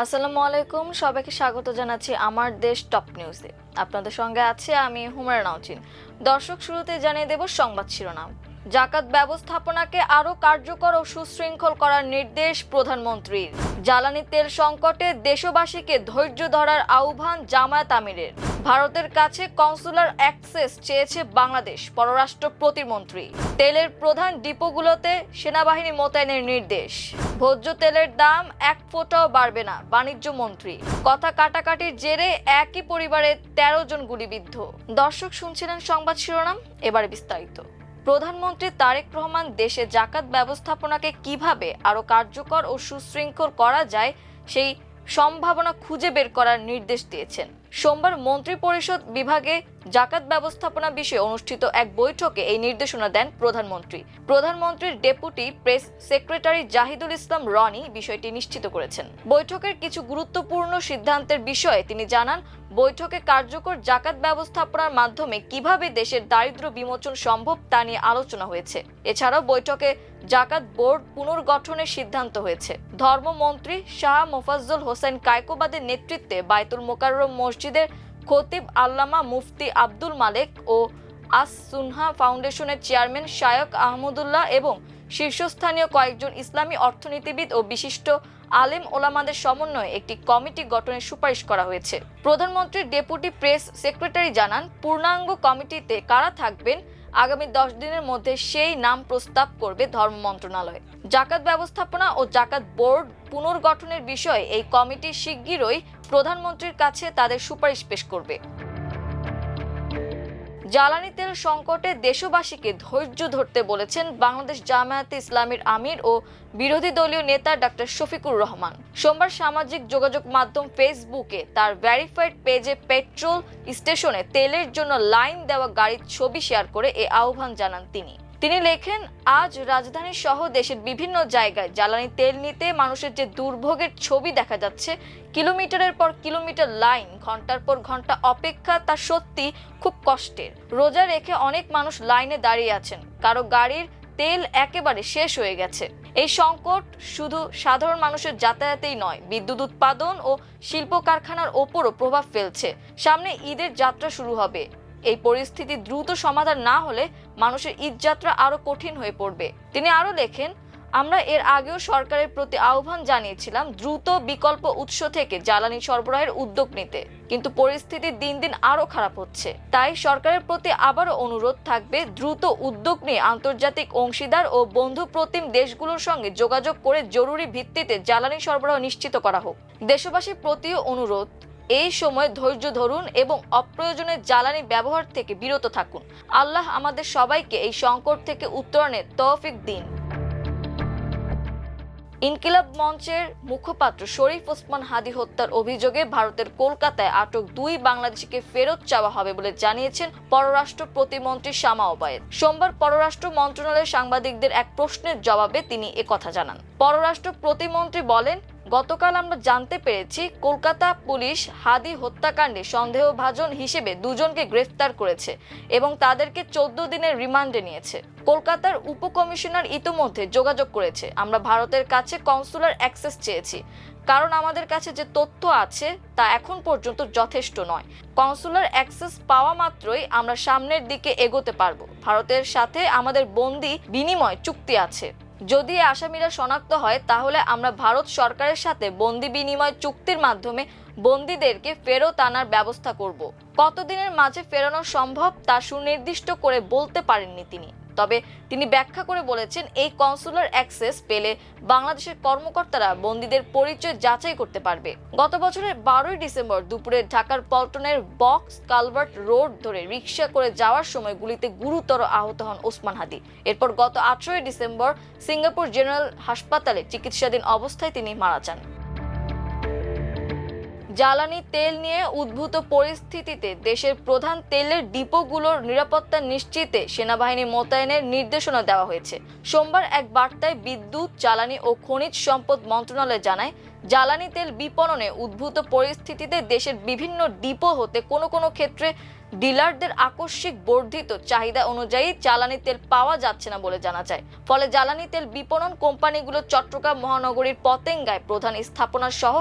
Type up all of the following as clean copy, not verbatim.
আসসালামু আলাইকুম, সবাইকে স্বাগত জানাচ্ছি আমার দেশ টপ নিউজে। আপনাদের সঙ্গে আছে আমি হুমায়রা নাওচিন। দর্শক, শুরুতে জানিয়ে দেব সংবাদ শিরোনাম। জাকাত ব্যবস্থাপনাকে আরও কার্যকর ও সুশৃঙ্খল করার নির্দেশ প্রধানমন্ত্রীর। জ্বালানি তেল সংকটে দেশবাসীকে ধৈর্য ধরার আহ্বান জামায়াত আমিরের। ভারতের কাছে কনসুলার অ্যাক্সেস চেয়েছে বাংলাদেশ, পররাষ্ট্র প্রতিমন্ত্রী। তেলের প্রধান ডিপোগুলোতে সেনাবাহিনী মোতায়েনের নির্দেশ। ভোজ্য তেলের দাম এক ফোঁটাও বাড়বে না, বাণিজ্য মন্ত্রী। কথা কাটাকাটির জেরে একই পরিবারের 13 জন গুলিবিদ্ধ। দর্শক, শুনছিলেন সংবাদ শিরোনাম, এবারে বিস্তারিত। প্রধানমন্ত্রী তারেক রহমান দেশে জাকাত ব্যবস্থাপনাকে কিভাবে আরও কার্যকর ও সুশৃঙ্খল করা যায় সেই সম্ভাবনা খুঁজে বের করার নির্দেশ দিয়েছেন। সোমবার মন্ত্রিপরিষদ বিভাগে জাকাত ব্যবস্থাপনা বিষয়ে অনুষ্ঠিত এক বৈঠকে এই নির্দেশনা দেন প্রধানমন্ত্রী। প্রধানমন্ত্রীর ডেপুটি প্রেস সেক্রেটারি জাহিদুল ইসলাম রনি বিষয়টি নিশ্চিত করেছেন। বৈঠকের কিছু গুরুত্বপূর্ণ সিদ্ধান্তের বিষয়ে তিনি জানান, বৈঠকে কার্যকর জাকাত ব্যবস্থাপনার মাধ্যমে কিভাবে দেশের দারিদ্র্য বিমোচন সম্ভব তা নিয়ে আলোচনা হয়েছে। এছাড়াও বৈঠকে জাকাত বোর্ড পুনর্গঠনের সিদ্ধান্ত হয়েছে। ধর্মমন্ত্রী শাহ মোফাজ্জল হোসেন কায়কোবাদের নেতৃত্বে বায়তুল মোকাররম মসজিদের খতিব আল্লামা মুফতি আব্দুল মালেক ও আস সুনহা ফাউন্ডেশনের চেয়ারম্যান শায়ক আহমদুল্লাহ এবং শীর্ষস্থানীয় কয়েকজন ইসলামী অর্থনীতিবিদ ও বিশিষ্ট আলেম ওলামাদের সমন্বয়ে একটি কমিটি গঠনের সুপারিশ করা হয়েছে। প্রধানমন্ত্রীর ডেপুটি প্রেস সেক্রেটারি জানান, পূর্ণাঙ্গ কমিটিতে কারা থাকবেন আগামী 10 দিনের মধ্যে সেই নাম প্রস্তাব করবে ধর্ম মন্ত্রণালয়। জাকাত ব্যবস্থাপনা ও জাকাত বোর্ড পুনর্গঠনের বিষয়ে এই কমিটি শিগগিরই প্রধানমন্ত্রীর কাছে তাদের সুপারিশ পেশ করবে। জ্বালানি তেল সংকটে দেশবাসীকে ধৈর্য ধরতে বলেছেন বাংলাদেশ জামায়াতে ইসলামীর আমির ও বিরোধী দলীয় নেতা ডক্টর শফিকুর রহমান। সোমবার সামাজিক যোগাযোগ মাধ্যম ফেসবুকে তার ভেরিফাইড পেজে পেট্রোল স্টেশনে তেলের জন্য লাইন দেওয়া গাড়ির ছবি শেয়ার করে এ আহ্বান জানান তিনি লেখেন, আজ রাজধানী সহ দেশের বিভিন্ন জায়গায় জ্বালানি তেল নিতে মানুষের যে দুর্ভোগের ছবি দেখা যাচ্ছে, কিলোমিটারের পর কিলোমিটার লাইন, ঘন্টার পর ঘন্টা অপেক্ষা, তা সত্যি খুব কষ্টের। রোজা রেখে অনেক মানুষ লাইনে দাঁড়িয়ে আছেন, কারো গাড়ির তেল একেবারে শেষ হয়ে গেছে। এই সংকট শুধু সাধারণ মানুষের যাতায়াতেই নয়, বিদ্যুৎ উৎপাদন ও শিল্প কারখানার ওপরও প্রভাব ফেলছে। সামনে ঈদের যাত্রা শুরু হবে। এই পরিস্থিতি দ্রুত সমাধান না হলে মানুষের ঈদযাত্রা আরো কঠিন হয়ে পড়বে। তিনি আরো লেখেন, আমরা এর আগেও সরকারের প্রতি আহ্বান জানিয়েছিলাম দ্রুত বিকল্প উৎস থেকে জ্বালানি সরবরাহের উদ্যোগ নিতে, কিন্তু পরিস্থিতি দিন দিন আরো খারাপ হচ্ছে। তাই সরকারের প্রতি আবারও অনুরোধ থাকবে, দ্রুত উদ্যোগ নিয়ে আন্তর্জাতিক অংশীদার ও বন্ধু প্রতিম দেশগুলোর সঙ্গে যোগাযোগ করে জরুরি ভিত্তিতে জ্বালানি সরবরাহ নিশ্চিত করা হোক। দেশবাসীর প্রতিও অনুরোধ, এই সময় ধৈর্য ধরুন এবং অপ্রয়োজনীয় জ্বালানি ব্যবহার থেকে বিরত থাকুন। আল্লাহ আমাদের সবাইকে এই সংকট থেকে উত্তরণের তৌফিক দিন। ইনকিলাব মঞ্চের মুখপাত্র শরীফ ওসমান হাদী হত্যার অভিযোগে ভারতের কলকাতায় আটক 2 বাংলাদেশিকে ফেরত চাওয়া হবে বলে জানিয়েছেন পররাষ্ট্র প্রতিমন্ত্রী শামা ওবায়েদ। সোমবার পররাষ্ট্র মন্ত্রণালয়ের সাংবাদিকদের এক প্রশ্নের জবাবে তিনি একথা জানান। পররাষ্ট্র প্রতিমন্ত্রী বলেন, গতকাল আমরা জানতে পেরেছি কলকাতা পুলিশ হাদী হত্যাকাণ্ডে সন্দেহভাজন হিসেবে 2 জনকে গ্রেফতার করেছে এবং তাদেরকে 14 দিনের রিমান্ডে নিয়েছে। কলকাতার উপকমিশনার ইতোমধ্যে যোগাযোগ করেছে। আমরা ভারতের কাছে কনসুলার অ্যাক্সেস চেয়েছি, কারণ আমাদের কাছে যে তথ্য আছে তা এখন পর্যন্ত যথেষ্ট নয়। কনসুলার অ্যাক্সেস পাওয়া মাত্রই আমরা সামনের দিকে এগোতে পারবো। ভারতের সাথে আমাদের বন্দি বিনিময় চুক্তি আছে। যদি আসামিরা শনাক্ত হয় তাহলে আমরা ভারত সরকারের সাথে বন্দি বিনিময় চুক্তির মাধ্যমে বন্দীদেরকে ফেরত আনার ব্যবস্থা করব। কতদিনের মাঝে ফেরানো সম্ভব তা সুনির্দিষ্ট করে বলতে পারেননি তিনি। তবে তিনি ব্যাখ্যা করে বলেছেন, এই কনসুলার অ্যাক্সেস পেলে বাংলাদেশের কর্মকর্তারা বন্দীদের পরিচয় যাচাই করতে পারবে। গত বছরের 12ই ডিসেম্বর দুপুরে ঢাকার পল্টনের বক্স কালভার্ট রোড ধরে রিকশা করে যাওয়ার সময় গুলিতে গুরুতর আহত হন ওসমান হাদী। এরপর গত 18ই ডিসেম্বর সিঙ্গাপুর জেনারেল হাসপাতালে চিকিৎসাধীন অবস্থায় তিনি মারা যান। জ্বালানি তেল নিয়ে উদ্ভূত পরিস্থিতিতে দেশের প্রধান তেলের ডিপোগুলোর নিরাপত্তা নিশ্চিতে সেনাবাহিনী মোতায়েনের নির্দেশনা দেওয়া হয়েছে। সোমবার এক বার্তায় বিদ্যুৎ, জ্বালানি ও খনিজ সম্পদ মন্ত্রণালয় জানায়, জ্বালানি তেল বিপণনে উদ্ভূত পরিস্থিতিতে দেশের বিভিন্ন ডিপো হতে কোনো ক্ষেত্রে ডিলারদের আকস্মিক বর্ধিত চাহিদা অনুযায়ী জ্বালানি তেল পাওয়া যাচ্ছে না বলে জানা যায়। ফলে জ্বালানি তেল বিপণন কোম্পানিগুলো চট্টগ্রাম মহানগরীর পতেঙ্গায় প্রধান স্থাপনা সহ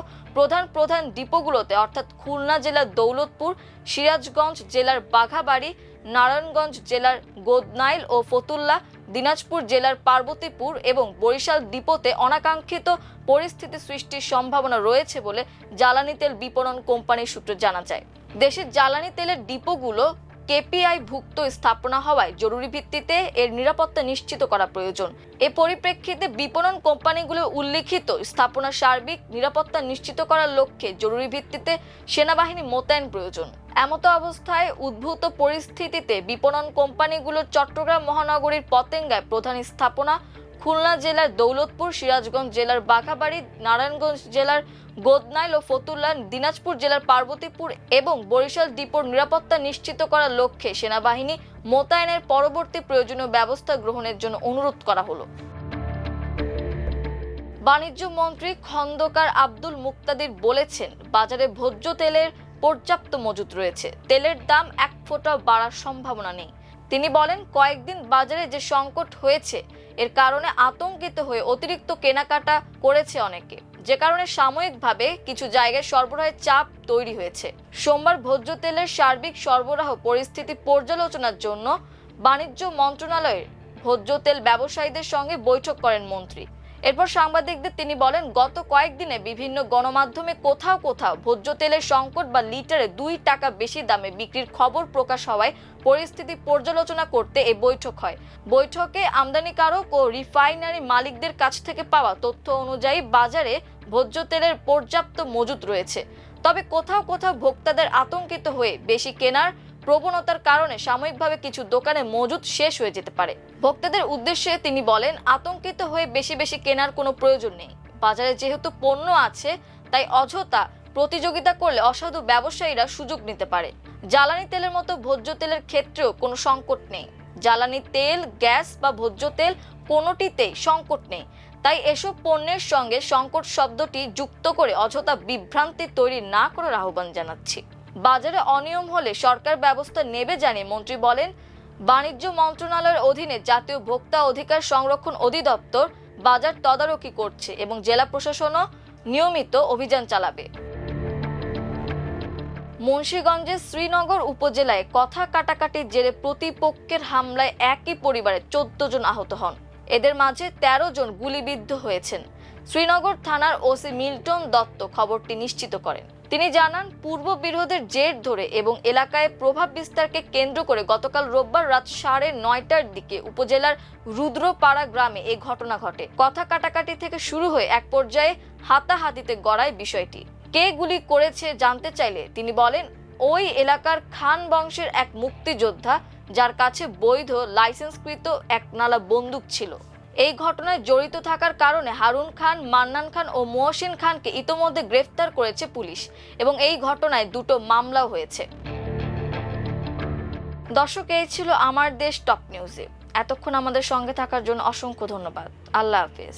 প্রধান ডিপোগুলোতে অর্থাৎ খুলনা জেলার দৌলতপুর, সিরাজগঞ্জ জেলার বাঘাবাড়ি, নারায়ণগঞ্জ জেলার গোদনাইল ও ফতুল্লা, দিনাজপুর জেলার পার্বতীপুর এবং বরিশাল ডিপোতে অনাকাঙ্ক্ষিত পরিস্থিতি সৃষ্টির সম্ভাবনা রয়েছে বলে জ্বালানি তেল বিপণন কোম্পানির সূত্রে জানা যায়। দেশের জ্বালানি তেলের ডিপোগুলো কেপিআই ভুক্ত স্থাপনা হওয়ায় জরুরি ভিত্তিতে এর নিরাপত্তা নিশ্চিত করা প্রয়োজন। এ পরিপ্রেক্ষিতে বিপণন কোম্পানিগুলো উল্লিখিত স্থাপনার সার্বিক নিরাপত্তা নিশ্চিত করার লক্ষ্যে জরুরি ভিত্তিতে সেনাবাহিনী মোতায়েন প্রয়োজন। এমতো অবস্থায় উদ্ভূত পরিস্থিতিতে বিপণন কোম্পানিগুলো চট্টগ্রাম মহানগরীর পতেঙ্গায় প্রধান স্থাপনা, খুলনা জেলার দৌলতপুর, সিরাজগঞ্জ জেলার বাঘাবাড়ি, নারায়ণগঞ্জ জেলার গোদনাইল ও ফতুল্লা, দিনাজপুর জেলার পার্বতীপুর এবং বরিশাল ডিপোর নিরাপত্তা নিশ্চিত করার লক্ষ্যে সেনাবাহিনী মোতায়েনের পরবর্তী প্রয়োজনীয় ব্যবস্থা গ্রহণের জন্য অনুরোধ করা হলো। বাণিজ্য মন্ত্রী খন্দকার আব্দুল মুক্তাদির বলেছেন, বাজারে ভোজ্য তেলের পর্যাপ্ত মজুত রয়েছে, তেলের দাম এক ফোঁটাও বাড়ার সম্ভাবনা নেই। তিনি বলেন, কয়েকদিন বাজারে যে সংকট হয়েছে এর কারণে আতঙ্কিত হয়ে অতিরিক্ত কেনাকাটা করেছে অনেকে, যে কারণে সাময়িকভাবে কিছু জায়গায় সরবরাহের চাপ তৈরি হয়েছে। সোমবার ভোজ্য তেলের সার্বিক সরবরাহ পরিস্থিতি পর্যালোচনার জন্য বাণিজ্য মন্ত্রণালয়ের ভোজ্য তেল ব্যবসায়ীদের সঙ্গে বৈঠক করেন মন্ত্রী। এরপর সাংবাদিকদের তিনি বলেন, গত কয়েকদিনে বিভিন্ন গণমাধ্যমে কোথাও ভোজ্য তেলের সংকট বা লিটারে 2 টাকা বেশি দামে বিক্রির খবর প্রকাশ হওয়ায় পরিস্থিতি পর্যালোচনা করতে এই বৈঠক হয়। বৈঠকে আমদানিকারক ও রিফাইনারি মালিকদের কাছ থেকে পাওয়া তথ্য অনুযায়ী বাজারে ভোজ্য তেলের পর্যাপ্ত মজুত রয়েছে। তবে কোথাও ভোক্তাদের আতঙ্কিত হয়ে বেশি কেনার প্রবণতার কারণে সাময়িকভাবে কিছু দোকানে মজুত শেষ হয়ে যেতে পারে। ভোক্তাদের উদ্দেশ্যে তিনি বলেন, আতঙ্কিত হয়ে বেশি কেনার কোনো প্রয়োজন নেই। বাজারে যেহেতু পণ্য আছে তাই অযথা প্রতিযোগিতা করলে অসাধু ব্যবসায়ীরা সুযোগ নিতে পারে। জ্বালানি তেলের মতো ভোজ্য তেলের ক্ষেত্রেও কোনো সংকট নেই। জ্বালানি তেল, গ্যাস বা ভোজ্য তেল কোনোটিতেই সংকট নেই। তাই এসব পণ্যের সঙ্গে সংকট শব্দটি যুক্ত করে অযথা বিভ্রান্তি তৈরি না করার আহ্বান জানাচ্ছি। বাজারে অনিয়ম হলে সরকার ব্যবস্থা নেবে জানিয়ে মন্ত্রী বলেন, বাণিজ্য মন্ত্রণালয়ের অধীনে জাতীয় ভোক্তা অধিকার সংরক্ষণ অধিদপ্তর বাজার তদারকি করছে এবং জেলা প্রশাসনও নিয়মিত অভিযান চালাবে। মুন্সিগঞ্জের শ্রীনগর উপজেলায় কথা কাটাকাটির জেরে প্রতিপক্ষের হামলায় একই পরিবারের 14 জন আহত হন। এদের মাঝে 13 জন গুলিবিদ্ধ হয়েছেন। শ্রীনগর থানার ওসি মিল্টন দত্ত খবরটি নিশ্চিত করেন। তিনি জানান, পূর্ব বিরোধের জের ধরে এবং এলাকায় প্রভাব বিস্তারকে কেন্দ্র করে গতকাল রোববার রাত 9:30টার দিকে উপজেলার রুদ্রপাড়া গ্রামে এই ঘটনা ঘটে। কথা কাটাকাটি থেকে শুরু হয়ে এক পর্যায়ে হাতাহাতিতে গড়ায় বিষয়টি। কে গুলি করেছে জানতে চাইলে তিনি বলেন, ওই এলাকার খান বংশের এক মুক্তিযোদ্ধা যার কাছে বৈধ লাইসেন্সকৃত একনালা বন্দুক ছিল। এই ঘটনায় জড়িত থাকার কারণে হারুন খান, মান্নান খান ও মহসিন খানকে ইতোমধ্যে গ্রেফতার করেছে পুলিশ এবং এই ঘটনায় 2টো মামলাও হয়েছে। দর্শক, এই ছিল আমার দেশ টপ নিউজে। এতক্ষণ আমাদের সঙ্গে থাকার জন্য অসংখ্য ধন্যবাদ। আল্লাহ হাফেজ।